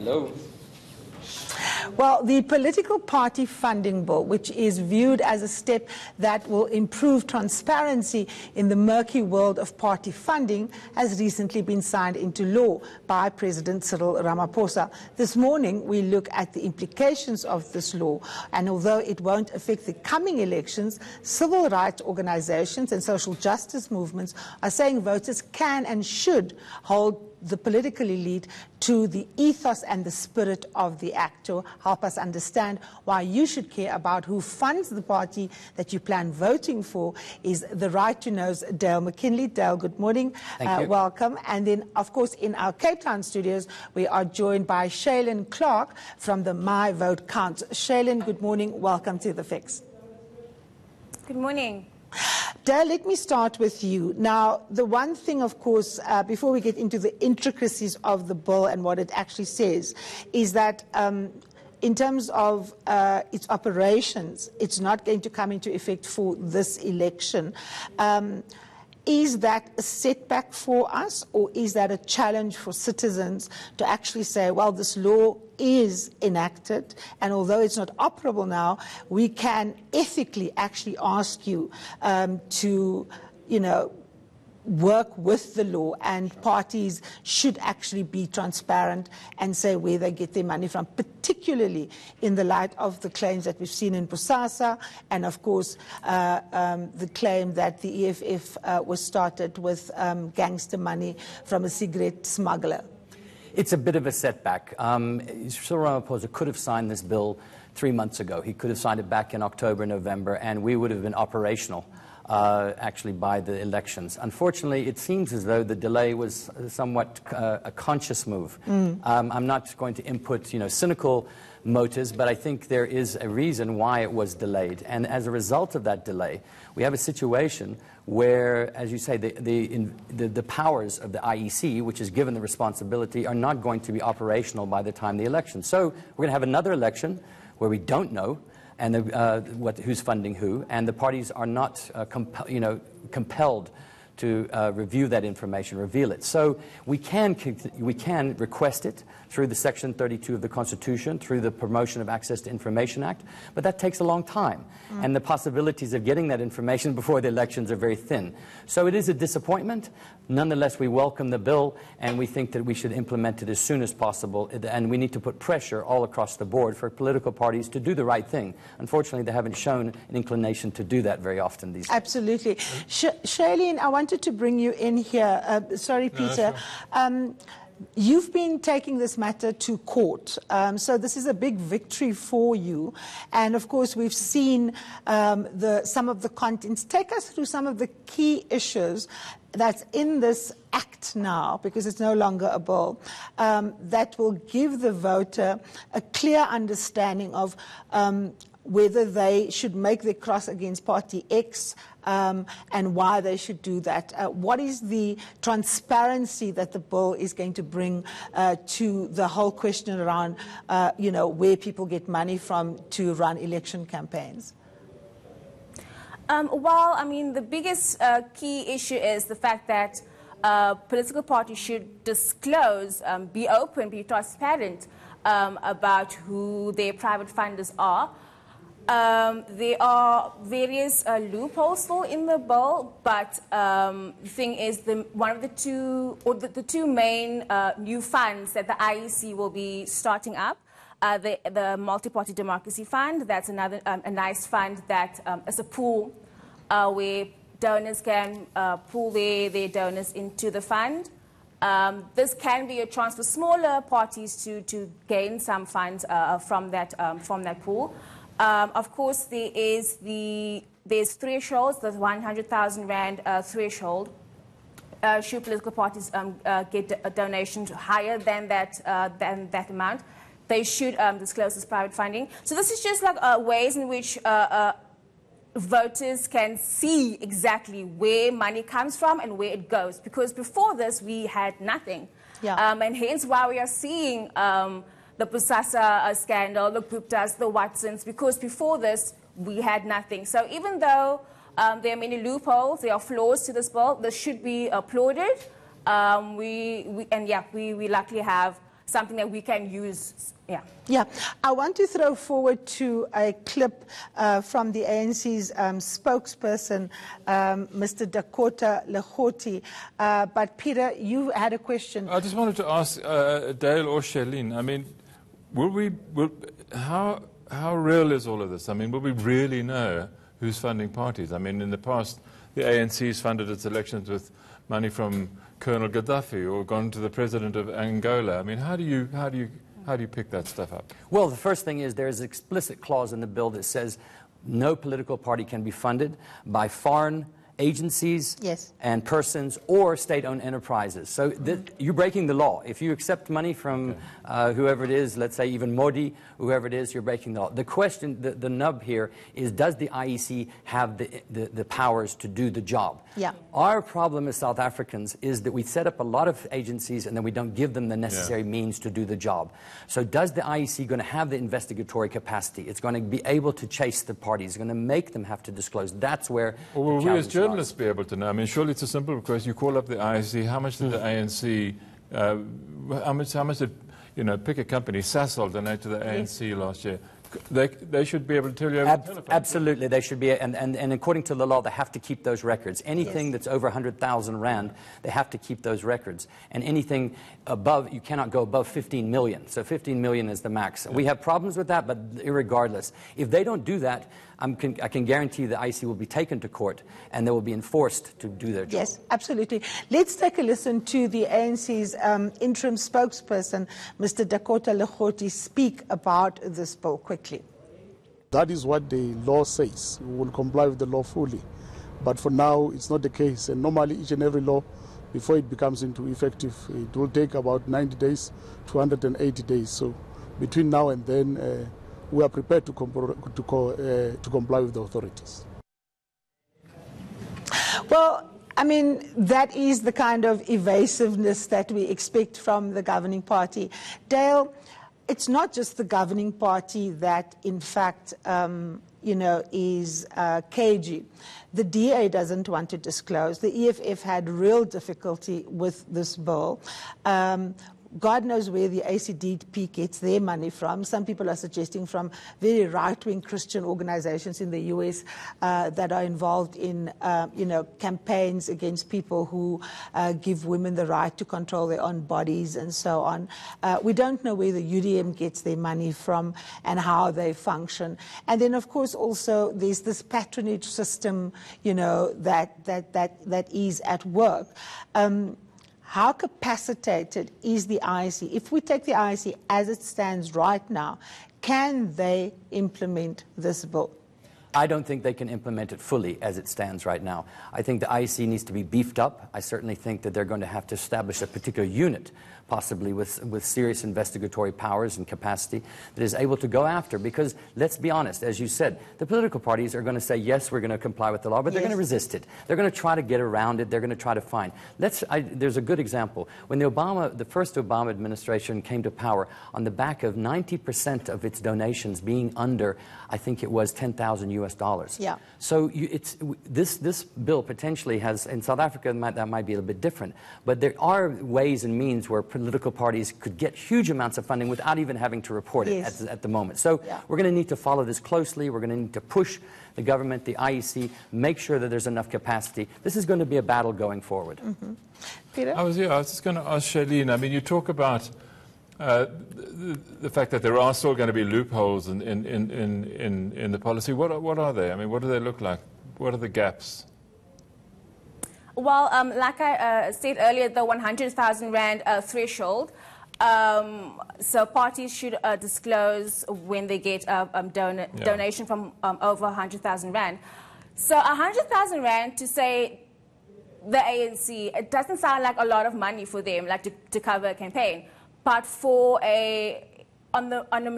Hello. Well, the political party funding bill, which is viewed as a step that will improve transparency in the murky world of party funding, has recently been signed into law by President Cyril Ramaphosa. This morning, we look at the implications of this law, and although it won't affect the coming elections, civil rights organizations and social justice movements are saying voters can and should hold the political elite to the ethos and the spirit of the act. To help us understand why you should care about who funds the party that you plan voting for is the Right to Know's Dale Mckinley. Dale, good morning. Thank you. Welcome. And then, of course, in our Cape Town studios, we are joined by Sheilan Clarke from the My Vote Counts. Sheilan, good morning. Welcome to The Fix. Good morning. Dale, let me start with you. Now, the one thing, of course, before we get into the intricacies of the bill and what it actually says, is that in terms of its operations, it's not going to come into effect for this election. Is that a setback for us, or is that a challenge for citizens to actually say, well, this law is enacted, and although it's not operable now, we can ethically actually ask you to, work with the law, and parties should actually be transparent and say where they get their money from, particularly in the light of the claims that we've seen in Bosasa, and of course the claim that the EFF was started with gangster money from a cigarette smuggler. It's a bit of a setback. Cyril Ramaphosa could have signed this bill 3 months ago. He could have signed it back in October, November, and we would have been operational actually by the elections. Unfortunately, it seems as though the delay was somewhat a conscious move. I'm not going to input, cynical motives, but I think there is a reason why it was delayed. And as a result of that delay, we have a situation where, as you say, the powers of the IEC, which is given the responsibility, are not going to be operational by the time the election. So we're going to have another election where we don't know and who's funding who, and the parties are not compelled to review that information, reveal it. So we can request it through the Section 32 of the Constitution, through the Promotion of Access to Information Act, but that takes a long time, and the possibilities of getting that information before the elections are very thin. So it is a disappointment. Nonetheless, we welcome the bill, and we think that we should implement it as soon as possible, and we need to put pressure all across the board for political parties to do the right thing. Unfortunately, they haven't shown an inclination to do that very often these days. Absolutely. Sheilan, I wanted to bring you in here. Sorry, Peter. You've been taking this matter to court, so this is a big victory for you. And of course, we've seen some of the contents. Take us through some of the key issues that's in this act now, because it's no longer a bill, that will give the voter a clear understanding of whether they should make the cross against Party X and why they should do that. What is the transparency that the bill is going to bring to the whole question around, where people get money from to run election campaigns? The biggest key issue is the fact that political parties should disclose, be open, be transparent about who their private funders are. There are various loopholes still in the bill, but the thing is, the two main new funds that the IEC will be starting up, the Multi-Party Democracy Fund. That's another a nice fund that is a pool where donors can pool their donors into the fund. This can be a chance for smaller parties to gain some funds from that pool. Of course, there's thresholds. There's 100,000 rand threshold. Should political parties get a donation higher than that amount, they should disclose this private funding. So this is just like ways in which voters can see exactly where money comes from and where it goes. Because before this, we had nothing. Yeah. And hence why we are seeing the Bosasa scandal, the Guptas, the Watsons, because before this, we had nothing. So even though there are many loopholes, there are flaws to this bill, this should be applauded. We luckily have something that we can use. Yeah. Yeah, I want to throw forward to a clip from the ANC's spokesperson, Mr. Dakota Lekgoti. But Peter, you had a question. I just wanted to ask Dale or Sheilan, I mean, how real is all of this? I mean, will we really know who's funding parties? I mean, in the past, the ANC's funded its elections with money from Colonel Gaddafi or gone to the president of Angola. I mean, how do you pick that stuff up? Well, the first thing is there's an explicit clause in the bill that says no political party can be funded by foreign agencies and persons or state-owned enterprises. So you're breaking the law. If you accept money from whoever it is, let's say even Modi, whoever it is, you're breaking the law. The question, the nub here is, does the IEC have the powers to do the job? Yeah. Our problem as South Africans is that we set up a lot of agencies and then we don't give them the necessary means to do the job. So does the IEC going to have the investigatory capacity? It's going to be able to chase the parties. It's going to make them have to disclose. That's where well, we as journalists be able to know? I mean, surely it's a simple request. You call up the IEC. How much did the ANC? How much did pick a company? Sasol donate to the ANC last year. They should be able to tell you over the telephone. Absolutely, they should be, and according to the law, they have to keep those records. Anything that's over 100,000 rand, they have to keep those records. And anything above, you cannot go above 15 million. So 15 million is the max. We have problems with that, but irregardless, if they don't do that, I can guarantee the IEC will be taken to court and they will be enforced to do their job. Yes, absolutely. Let's take a listen to the ANC's interim spokesperson, Mr. Dakota Lekgoti, speak about this bill quickly. That is what the law says. We will comply with the law fully. But for now, it's not the case. And normally, each and every law, before it becomes into effective, it will take about 90 days to 180 days. So between now and then, we are prepared to comply with the authorities. Well, I mean, that is the kind of evasiveness that we expect from the governing party. Dale, it's not just the governing party that, in fact, is cagey. The DA doesn't want to disclose. The EFF had real difficulty with this bill. God knows where the ACDP gets their money from. Some people are suggesting from very right-wing Christian organizations in the US that are involved in, campaigns against people who give women the right to control their own bodies and so on. We don't know where the UDM gets their money from and how they function. And then, of course, also there's this patronage system, that is at work. How capacitated is the IEC? If we take the IEC as it stands right now, can they implement this bill? I don't think they can implement it fully as it stands right now. I think the IEC needs to be beefed up. I certainly think that they're going to have to establish a particular unit, possibly with serious investigatory powers and capacity, that is able to go after. Because let's be honest, as you said, the political parties are going to say, yes, we're going to comply with the law, but they're going to resist it. They're going to try to get around it. They're going to try to find. There's a good example. When the first Obama administration came to power, on the back of 90% of its donations being under, I think it was $10,000 US. Yeah. So this bill potentially has, in South Africa, that might be a little bit different, but there are ways and means where political parties could get huge amounts of funding without even having to report it at the moment. So we're going to need to follow this closely. We're going to need to push the government, the IEC, make sure that there's enough capacity. This is going to be a battle going forward. Mm-hmm. Peter? I was just going to ask Sheilan, I mean, you talk about the fact that there are still going to be loopholes in the policy. What are they? I mean, what do they look like? What are the gaps? Well, like I said earlier, the 100,000 rand threshold. So parties should disclose when they get donation from over 100,000 rand. So 100,000 rand, to say the ANC, it doesn't sound like a lot of money for them, like to cover a campaign. But for on the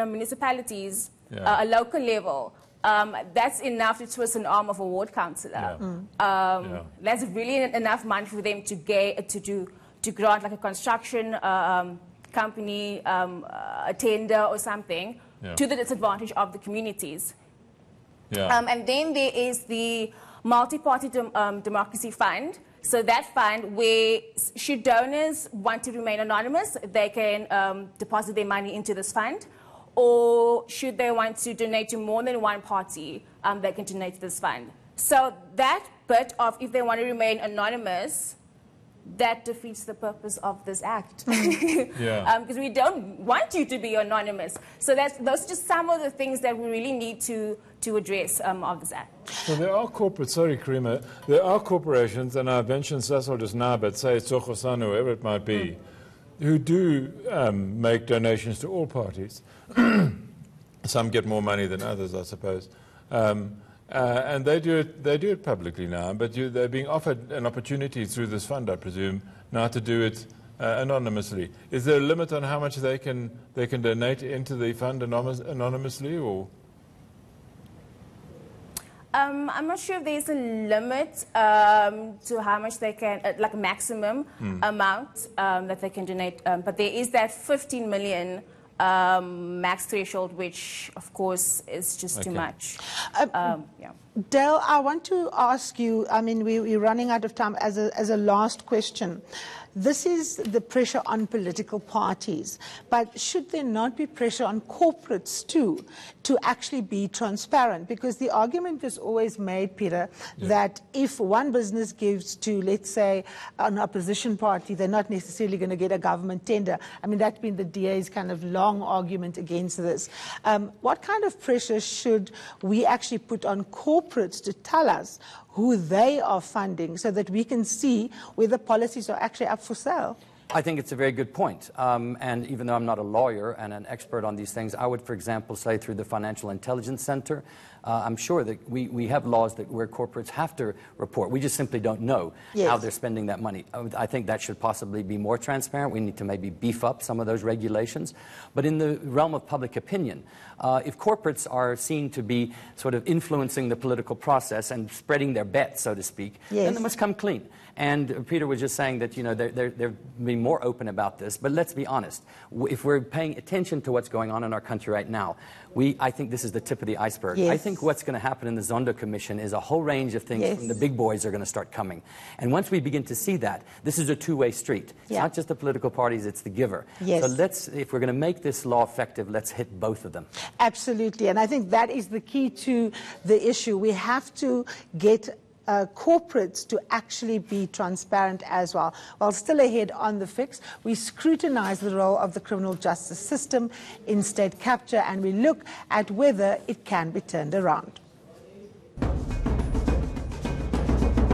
municipalities, a local level, that's enough to twist an arm of a ward councillor. That's really enough money for them to grant like a construction company a tender or something to the disadvantage of the communities. And then there is the multi-party democracy fund So that fund, where should donors want to remain anonymous, they can deposit their money into this fund, or should they want to donate to more than one party, they can donate to this fund. So that bit of if they want to remain anonymous, that defeats the purpose of this act. Because we don't want you to be anonymous. So those are just some of the things that we really need to address of this act. So there are corporate, sorry Karima, there are corporations, and I mentioned Sasol just now, but say Tsogosan, whoever it might be, who do make donations to all parties. Some get more money than others, I suppose. And they do it publicly now, but they're being offered an opportunity through this fund, I presume, now to do it anonymously. Is there a limit on how much they can donate into the fund anonymously, or? I'm not sure if there's a limit to how much they can, like a maximum amount that they can donate, but there is that 15 million max threshold, which of course is just too much. Dale, I want to ask you, I mean, we're running out of time, as a last question. This is the pressure on political parties, but should there not be pressure on corporates too to actually be transparent? Because the argument is always made, Peter, that if one business gives to, let's say, an opposition party, they're not necessarily going to get a government tender. I mean, that's been the DA's kind of long argument against this. What kind of pressure should we actually put on corporates to tell us who they are funding, so that we can see whether policies are actually up for sale? I think it's a very good point. And even though I'm not a lawyer and an expert on these things, I would, for example, say through the Financial Intelligence Center, I'm sure that we have laws where corporates have to report. We just simply don't know how they're spending that money. I think that should possibly be more transparent. We need to maybe beef up some of those regulations. But in the realm of public opinion, if corporates are seen to be sort of influencing the political process and spreading their bets, so to speak, then they must come clean. And Peter was just saying that, you know, they're being more open about this. But let's be honest. If we're paying attention to what's going on in our country right now, I think this is the tip of the iceberg. I think what's going to happen in the Zondo Commission is a whole range of things from the big boys are going to start coming. And once we begin to see that, this is a two-way street. It's not just the political parties, it's the giver. So if we're going to make this law effective, let's hit both of them. Absolutely. And I think that is the key to the issue. We have to get corporates to actually be transparent as well. While still ahead on The Fix, we scrutinize the role of the criminal justice system in state capture, and we look at whether it can be turned around.